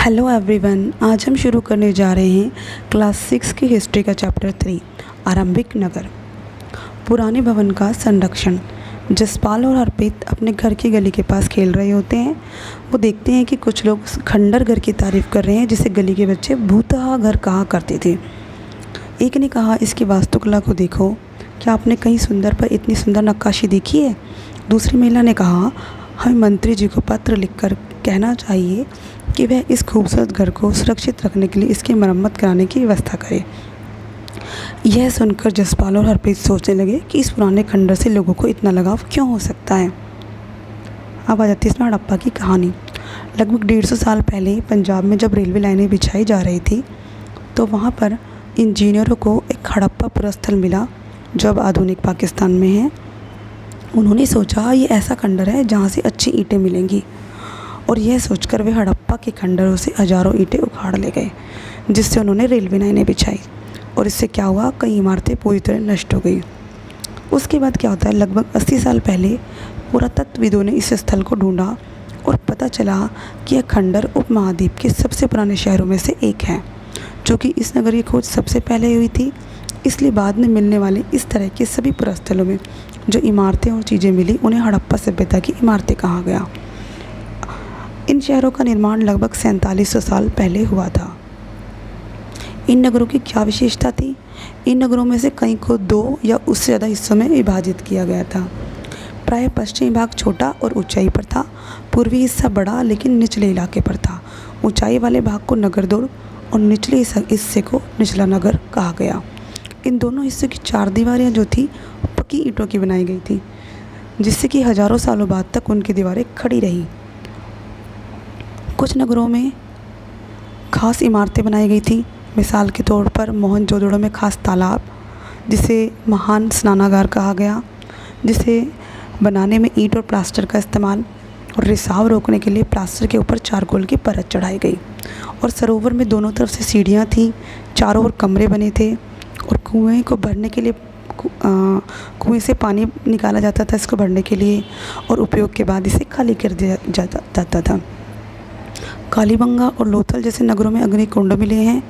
Hello everyone, आज हम शुरू करने जा रहे हैं क्लास 6 की हिस्ट्री का चैप्टर 3 आरंभिक नगर। पुराने भवन का संरक्षण। जसपाल और अर्पित अपने घर की गली के पास खेल रहे होते हैं। वो देखते हैं कि कुछ लोग खंडर घर की तारीफ़ कर रहे हैं जिसे गली के बच्चे भूतहा घर कहा करते थे। एक ने कहा, इसकी वास्तुकला को देखो, क्या आपने कहीं सुंदर पर इतनी सुंदर नक्काशी देखी है? दूसरी महिला ने कहा, हमें मंत्री जी को पत्र लिखकर कहना चाहिए कि वह इस खूबसूरत घर को सुरक्षित रखने के लिए इसकी मरम्मत कराने की व्यवस्था करे। यह सुनकर जसपाल और हरप्रीत सोचने लगे कि इस पुराने खंडर से लोगों को इतना लगाव क्यों हो सकता है। अब आ जाती है इसमें हड़प्पा की कहानी। लगभग 150 साल पहले पंजाब में जब रेलवे लाइनें बिछाई जा रही थी तो वहाँ पर इंजीनियरों को एक हड़प्पा पुरस्थल मिला जो अब आधुनिक पाकिस्तान में है। उन्होंने सोचा ये ऐसा खंडर है जहाँ से अच्छी ईंटें मिलेंगी, और यह सोचकर वे हड़प्पा के खंडरों से हज़ारों ईंटें उखाड़ ले गए, जिससे उन्होंने रेलवे लाइनें बिछाई। और इससे क्या हुआ, कई इमारतें पूरी तरह नष्ट हो गई। उसके बाद क्या होता है, लगभग 80 साल पहले पुरातत्वविदों ने इस स्थल को ढूंढा और पता चला कि यह खंडर उपमहाद्वीप के सबसे पुराने शहरों में से एक है। चूँकि इस नगर की खोज सबसे पहले हुई थी, इसलिए बाद में मिलने वाले इस तरह के सभी पुरास्थलों में जो इमारतें और चीज़ें मिली उन्हें हड़प्पा सभ्यता की इमारतें कहा गया। इन शहरों का निर्माण लगभग 4700 साल पहले हुआ था। इन नगरों की क्या विशेषता थी? इन नगरों में से कई को 2 या उससे ज़्यादा हिस्सों में विभाजित किया गया था। प्रायः पश्चिमी भाग छोटा और ऊंचाई पर था, पूर्वी हिस्सा बड़ा लेकिन निचले इलाके पर था। ऊंचाई वाले भाग को नगरदोड़ और निचले हिस्से को निचला नगर कहा गया। इन दोनों हिस्सों की 4 दीवारें जो थी पक्की ईंटों की बनाई गई थी, जिससे कि हज़ारों सालों बाद तक उनकी दीवारें खड़ी रहीं। कुछ नगरों में खास इमारतें बनाई गई थी। मिसाल के तौर पर मोहनजोदड़ो में खास तालाब, जिसे महान स्नानागार कहा गया, जिसे बनाने में ईंट और प्लास्टर का इस्तेमाल और रिसाव रोकने के लिए प्लास्टर के ऊपर चारकोल की परत चढ़ाई गई। और सरोवर में दोनों तरफ से सीढ़ियाँ थीं, चारों ओर कमरे बने थे, और कुएं को भरने के लिए कुएं से पानी निकाला जाता था इसको भरने के लिए, और उपयोग के बाद इसे खाली कर दिया जाता था। कालीबंगा और लोथल जैसे नगरों में अग्निकुंड मिले हैं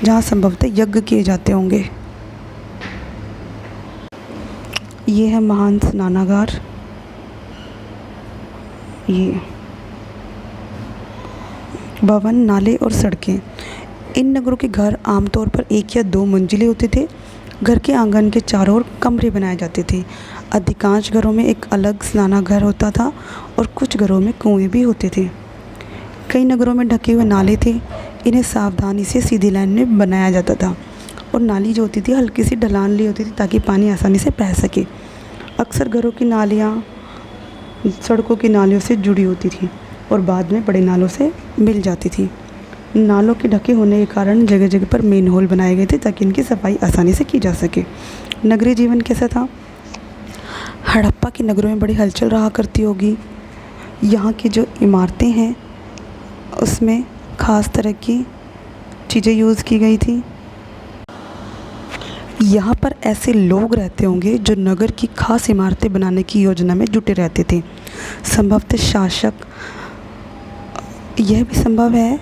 जहाँ संभवतः यज्ञ किए जाते होंगे। ये है महान स्नानागार। ये भवन, नाले और सड़कें। इन नगरों के घर आमतौर पर 1 या 2 मंजिले होते थे। घर के आंगन के चारों ओर कमरे बनाए जाते थे। अधिकांश घरों में एक अलग स्नानागार होता था और कुछ घरों में कुएं भी होते थे। कई नगरों में ढके हुए नाले थे। इन्हें सावधानी से सीधी लाइन में बनाया जाता था, और नाली जो होती थी हल्की सी ढलान ली होती थी ताकि पानी आसानी से बह सके। अक्सर घरों की नालियाँ सड़कों की नालियों से जुड़ी होती थी और बाद में बड़े नालों से मिल जाती थी। नालों के ढके होने के कारण जगह जगह पर मेन होल बनाए गए थे ताकि इनकी सफाई आसानी से की जा सके। नगरीय जीवन कैसा था? हड़प्पा की नगरों में बड़ी हलचल रहा करती होगी। यहाँ की जो इमारतें हैं उसमें ख़ास तरह की चीज़ें यूज़ की गई थी। यहाँ पर ऐसे लोग रहते होंगे जो नगर की खास इमारतें बनाने की योजना में जुटे रहते थे। संभवतः शासक, यह भी संभव है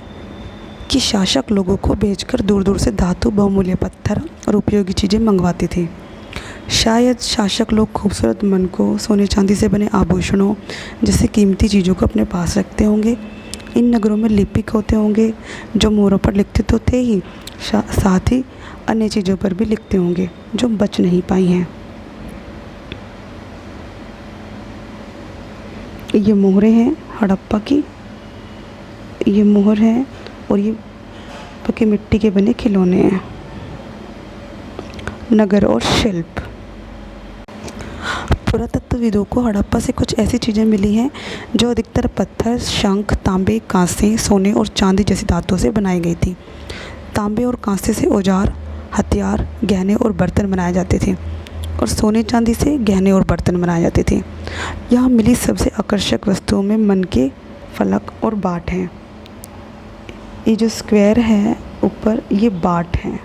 कि शासक लोगों को भेजकर दूर दूर से धातु, बहुमूल्य पत्थर और उपयोगी चीज़ें मंगवाते थे। शायद शासक लोग खूबसूरत मन को सोने चांदी से बने आभूषणों जैसे कीमती चीज़ों को अपने पास रखते होंगे। इन नगरों में लिपिक होते होंगे जो मोहरों पर लिखते तो थे ही, साथ ही अन्य चीज़ों पर भी लिखते होंगे जो बच नहीं पाई हैं। ये मोहरें हैं हड़प्पा की, ये मोहर है, और ये पक्की मिट्टी के बने खिलौने हैं। नगर और शिल्प। पुरातत्वविदों को हड़प्पा से कुछ ऐसी चीज़ें मिली हैं जो अधिकतर पत्थर, शंख, तांबे, कांसे, सोने और चांदी जैसी धातुओं से बनाई गई थी। तांबे और कांसे से औजार, हथियार, गहने और बर्तन बनाए जाते थे, और सोने चांदी से गहने और बर्तन बनाए जाते थे। यहाँ मिली सबसे आकर्षक वस्तुओं में मनके, फलक और बाट हैं। ये जो स्क्वायर है ऊपर, ये बाट हैं।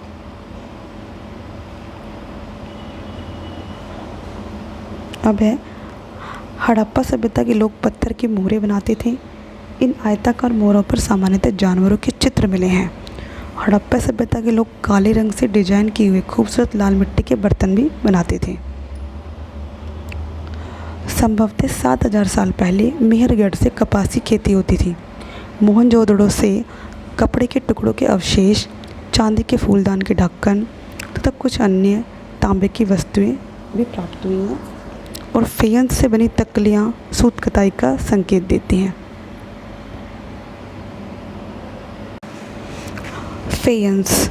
अब है हड़प्पा सभ्यता के लोग पत्थर की मोहरें बनाते थे। इन आयताकार मोहरों पर सामान्यतः जानवरों के चित्र मिले हैं। हड़प्पा सभ्यता के लोग काले रंग से डिजाइन किए हुए खूबसूरत लाल मिट्टी के बर्तन भी बनाते थे। संभवतः 7000 साल पहले मेहरगढ़ से कपास की खेती होती थी। मोहनजोदड़ो से कपड़े के टुकड़ों के अवशेष, चांदी के फूलदान के ढक्कन तथा कुछ अन्य तांबे की वस्तुएं भी प्राप्त हुई हैं और फेयंस से बनी तकलियां सूत कताई का संकेत देती हैं। फेयंस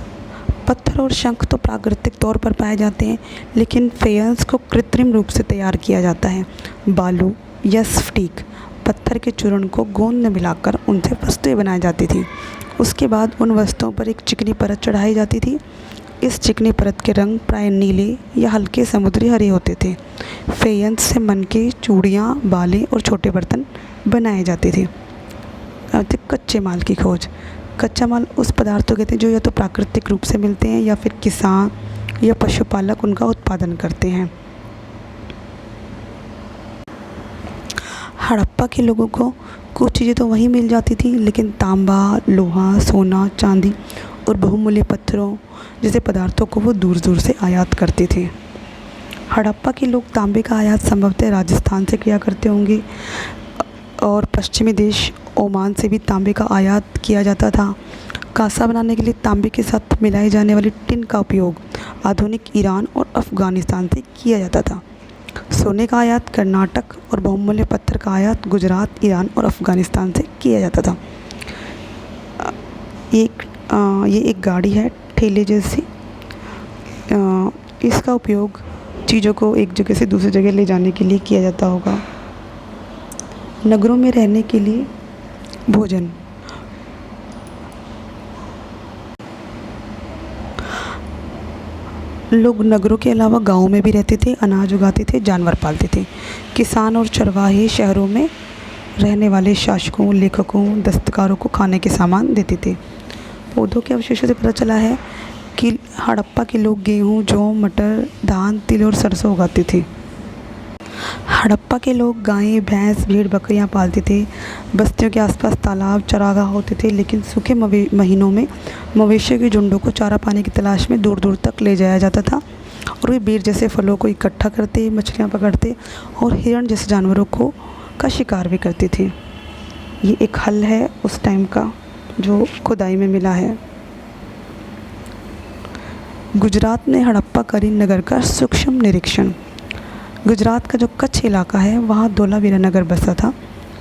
पत्थर और शंख तो प्राकृतिक तौर पर पाए जाते हैं, लेकिन फेयंस को कृत्रिम रूप से तैयार किया जाता है। बालू या स्फटिक पत्थर के चूर्ण को गोंद में मिलाकर उनसे वस्तुएं बनाई जाती थी। उसके बाद उन वस्तुओं पर एक चिकनी परत चढ़ाई जाती थी। इस चिकनी परत के रंग प्राय नीले या हल्के समुद्री हरे होते थे। फेयंस से मनके, चूड़ियाँ, बाले और छोटे बर्तन बनाए जाते थे। कच्चे माल की खोज। कच्चा माल उस पदार्थ को कहते हैं जो या तो प्राकृतिक रूप से मिलते हैं या फिर किसान या पशुपालक उनका उत्पादन करते हैं। हड़प्पा के लोगों को कुछ चीज़ें तो वहीं मिल जाती थी, लेकिन तांबा, लोहा, सोना, चांदी और बहुमूल्य पत्थरों जैसे पदार्थों को वो दूर दूर से आयात करते थे। हड़प्पा के लोग तांबे का आयात संभवतः राजस्थान से किया करते होंगे और पश्चिमी देश ओमान से भी तांबे का आयात किया जाता था। कांसा बनाने के लिए तांबे के साथ मिलाई जाने वाली टिन का उपयोग आधुनिक ईरान और अफ़गानिस्तान से किया जाता था। सोने का आयात कर्नाटक और बहुमूल्य पत्थर का आयात गुजरात, ईरान और अफ़गानिस्तान से किया जाता था। ये एक गाड़ी है ठेले जैसी। इसका उपयोग चीज़ों को एक जगह से दूसरी जगह ले जाने के लिए किया जाता होगा। नगरों में रहने के लिए भोजन। लोग नगरों के अलावा गाँवों में भी रहते थे, अनाज उगाते थे, जानवर पालते थे। किसान और चरवाहे शहरों में रहने वाले शासकों, लेखकों, दस्तकारों को खाने के सामान देते थे। पौधों के अवशेषों से पता चला है कि हड़प्पा के लोग गेहूँ, जौ, मटर, धान, तिल और सरसों उगाते थे। हड़प्पा के लोग गायें, भैंस, भेड़, बकरियां पालते थे। बस्तियों के आसपास तालाब, चरागाह होते थे, लेकिन सूखे महीनों में मवेशियों के झुंडों को चारा पाने की तलाश में दूर दूर तक ले जाया जाता था और वे बेर जैसे फलों को इकट्ठा करते, मछलियां पकड़ते और हिरण जैसे जानवरों का शिकार भी करते थे। ये एक हल है उस टाइम का जो खुदाई में मिला है। गुजरात में हड़प्पा करीमनगर का सूक्ष्म निरीक्षण। गुजरात का जो कच्छ इलाका है वहाँ धोलावीरा नगर बसा था,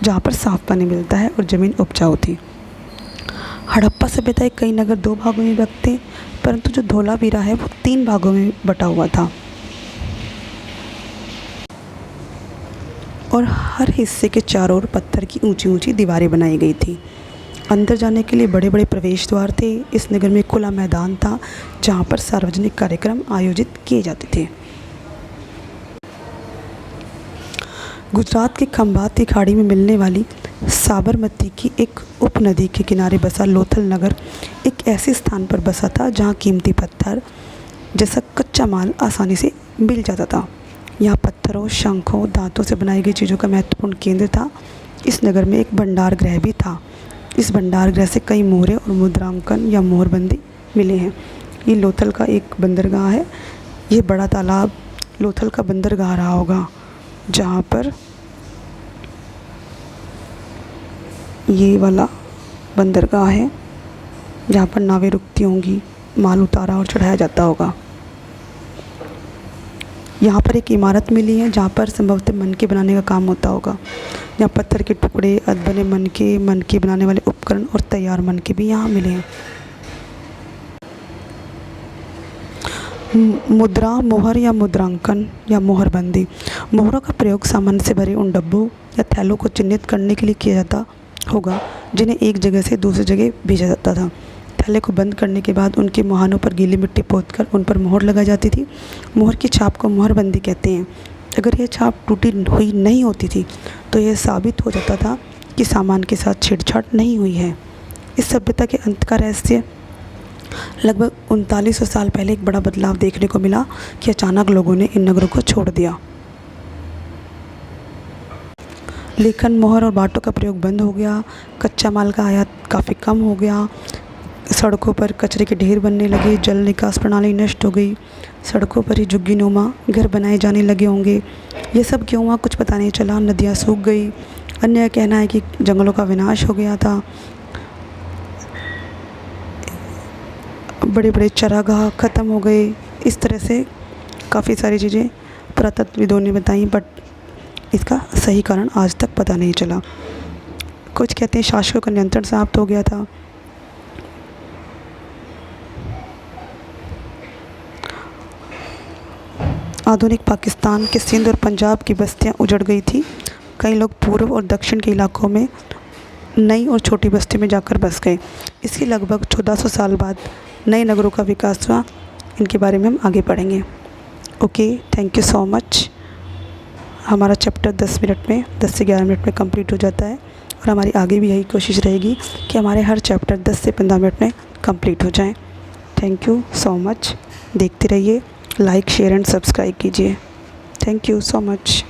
जहाँ पर साफ पानी मिलता है और ज़मीन उपजाऊ थी। हड़प्पा सभ्यता के कई नगर 2 भागों में विभक्त थे, परंतु जो धोलावीरा है वो 3 भागों में बटा हुआ था और हर हिस्से के चारों ओर पत्थर की ऊंची ऊंची दीवारें बनाई गई थी। अंदर जाने के लिए बड़े बड़े प्रवेश द्वार थे। इस नगर में खुला मैदान था जहाँ पर सार्वजनिक कार्यक्रम आयोजित किए जाते थे। गुजरात के खंभात की खाड़ी में मिलने वाली साबरमती की एक उपनदी के किनारे बसा लोथल नगर एक ऐसे स्थान पर बसा था जहाँ कीमती पत्थर जैसा कच्चा माल आसानी से मिल जाता था। यहाँ पत्थरों, शंखों, दांतों से बनाई गई चीज़ों का महत्वपूर्ण केंद्र था। इस नगर में एक भंडार गृह भी था। इस भंडार गृह से कई मोहरें और मुद्रांकन या मोहरबंदी मिले हैं। ये लोथल का एक बंदरगाह है। ये बड़ा तालाब लोथल का बंदरगाह रहा होगा, जहाँ पर ये वाला बंदरगाह है जहाँ पर नावें रुकती होंगी, माल उतारा और चढ़ाया जाता होगा। यहाँ पर एक इमारत मिली है जहाँ पर संभवतः मनके बनाने का काम होता होगा। यहाँ पत्थर के टुकड़े, अधबने मनके बनाने वाले उपकरण और तैयार मनके भी यहाँ मिले हैं। मुद्रा, मोहर या मुद्रांकन या मोहरबंदी। मोहरों का प्रयोग सामान से भरे उन डब्बों या थैलों को चिन्हित करने के लिए किया जाता होगा जिन्हें एक जगह से दूसरी जगह भेजा जाता था। थैले को बंद करने के बाद उनके मुहानों पर गीली मिट्टी पोतकर उन पर मोहर लगाई जाती थी। मोहर की छाप को मोहरबंदी कहते हैं। अगर यह छाप टूटी हुई नहीं होती थी तो यह साबित हो जाता था कि सामान के साथ छेड़छाड़ नहीं हुई है। इस सभ्यता के अंत का रहस्य लगभग 3900 साल पहले एक बड़ा बदलाव देखने को मिला कि अचानक लोगों ने इन नगरों को छोड़ दिया। लेखन, मोहर और बाटों का प्रयोग बंद हो गया। कच्चा माल का आयात काफ़ी कम हो गया। सड़कों पर कचरे के ढेर बनने लगे। जल निकास प्रणाली नष्ट हो गई। सड़कों पर ही झुग्गीनुमा घर बनाए जाने लगे होंगे। ये सब क्यों हुआ कुछ पता नहीं चला। नदियाँ सूख गई। अन्य कहना है कि जंगलों का विनाश हो गया था। बड़े बड़े चरागाह ख़त्म हो गए। इस तरह से काफ़ी सारी चीज़ें पुरातत्वविदों ने बताई, बट इसका सही कारण आज तक पता नहीं चला। कुछ कहते हैं शासकों का नियंत्रण समाप्त हो गया था। आधुनिक पाकिस्तान के सिंध और पंजाब की बस्तियां उजड़ गई थी। कई लोग पूर्व और दक्षिण के इलाकों में नई और छोटी बस्ती में जाकर बस गए। इसके लगभग 1400 साल बाद नए नगरों का विकास हुआ। इनके बारे में हम आगे पढ़ेंगे। Okay, thank you so much. हमारा चैप्टर 10 से 11 मिनट में कंप्लीट हो जाता है और हमारी आगे भी यही कोशिश रहेगी कि हमारे हर चैप्टर 10 से 15 मिनट में कंप्लीट हो जाएं। Thank you so much. देखते रहिए, लाइक, शेयर एंड सब्सक्राइब कीजिए। Thank you so much.